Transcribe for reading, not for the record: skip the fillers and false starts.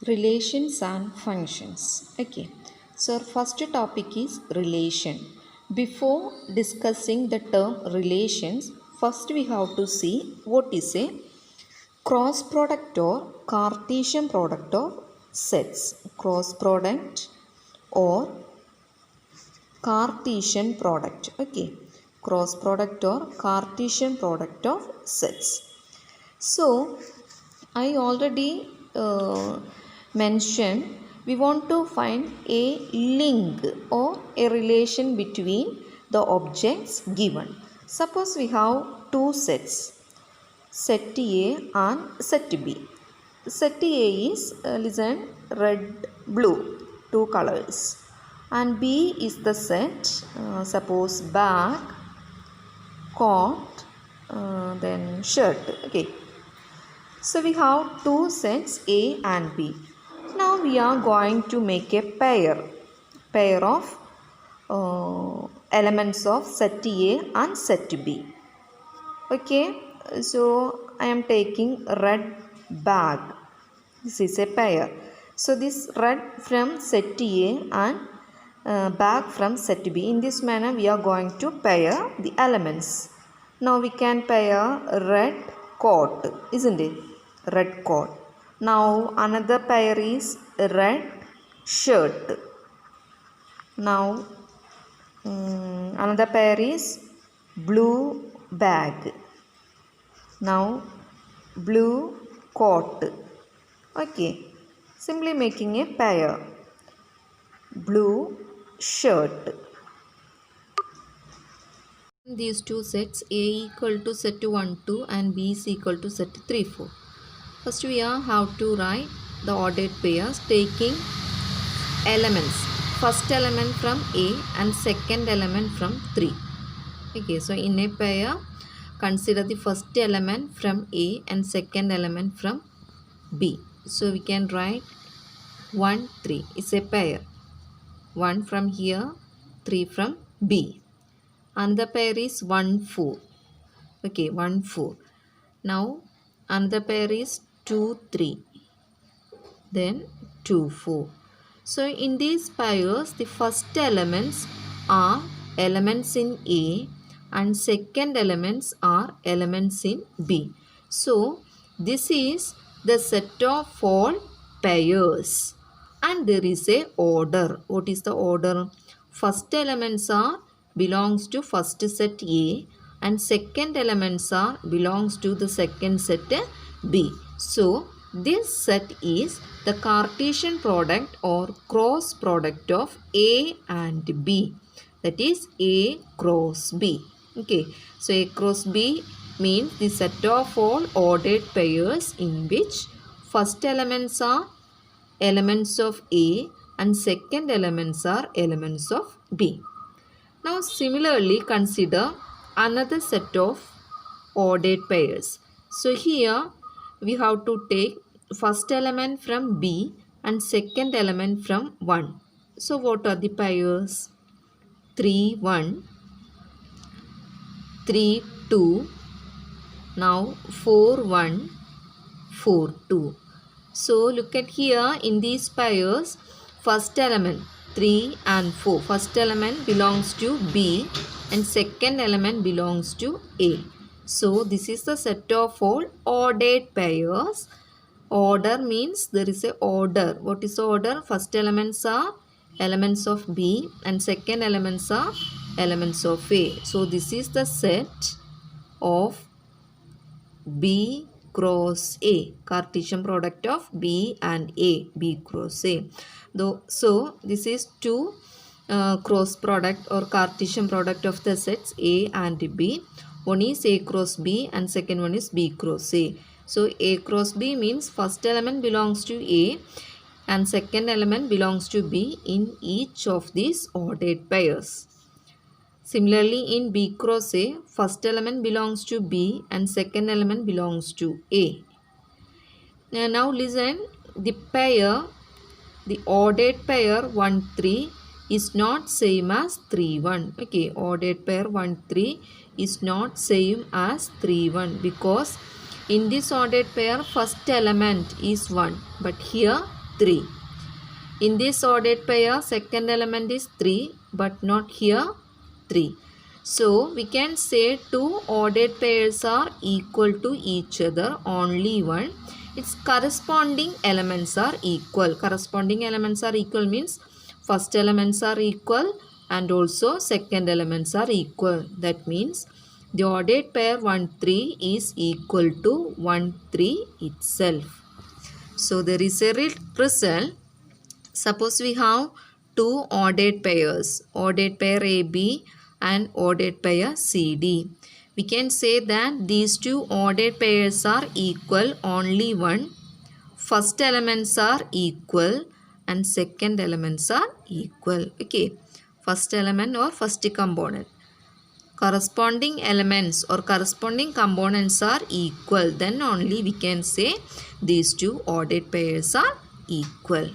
Relations and functions. Okay, so our first topic is relation. Before discussing the term relations, first we have to see what is a cross product or Cartesian product of sets. Cross product or Cartesian product. Okay, cross product or Cartesian product of sets. So I already mentioned we want to find a link or a relation between the objects given. Suppose we have two sets, set A and set B. Set A is listen, red, blue, two colors, and B is the set, suppose bag, coat, then shirt. Okay, so we have two sets A and B. Now we are going to make a pair of elements of set A and set B. Okay, so I am taking red bag. This is a pair. So this red from set A and bag from set B. In this manner we are going to pair the elements. Now we can pair red coat, isn't it? Red coat. Now another pair is red shirt. Now another pair is blue bag. Now blue coat. Okay, simply making a pair. Blue shirt. These two sets, A equal to set 1 2 and B is equal to set 3 4. First we have to write the ordered pairs taking elements. First element from A and second element from 3. Okay, so in a pair consider the first element from A and second element from B. So we can write 1 3 is a pair. 1 from here, 3 from B. Another pair is 1 4. Okay, 1 4. Now another pair is 2 3. Then 2 4. So in these pairs the first elements are elements in A and second elements are elements in B. So this is the set of all pairs and there is a order. What is the order? First elements are belongs to first set A and second elements are belongs to the second set B. So this set is the Cartesian product or cross product of A and B. That is A cross B. Okay, so A cross B means the set of all ordered pairs in which first elements are elements of A and second elements are elements of B. Now similarly consider another set of ordered pairs. So here we have to take first element from B and second element from 1. So what are the pairs? 3 1, 3 2, now 4 1, 4 2. So look at here in these pairs, first element 3 and 4. First element belongs to B and second element belongs to A. So this is the set of all ordered pairs. Order means there is a order. What is the order? First elements are elements of B and second elements are elements of A. So this is the set of B cross A, Cartesian product of B and A, B cross A. So this is two cross product or Cartesian product of the sets A and B. One is A cross B and second one is B cross A. So A cross B means first element belongs to A and second element belongs to B in each of these ordered pairs. Similarly in B cross A, first element belongs to B and second element belongs to A. Now listen, the pair, the ordered pair 1 3 is not same as 3 1. Okay, ordered pair 1 3 is not same as 3 1 because in this ordered pair first element is 1 but here 3. In this ordered pair, second element is 3, but not here 3. So we can say two ordered pairs are equal to each other, only one. Its corresponding elements are equal. Corresponding elements are equal means first elements are equal and also second elements are equal. That means the ordered pair 1, 3 is equal to 1, 3 itself. So there is a result. Suppose we have two ordered pairs, ordered pair AB and ordered pair CD. We can say that these two ordered pairs are equal only one. First elements are equal and second elements are equal. Okay, first element or first component. Corresponding elements or corresponding components are equal. Then only we can say these two ordered pairs are equal.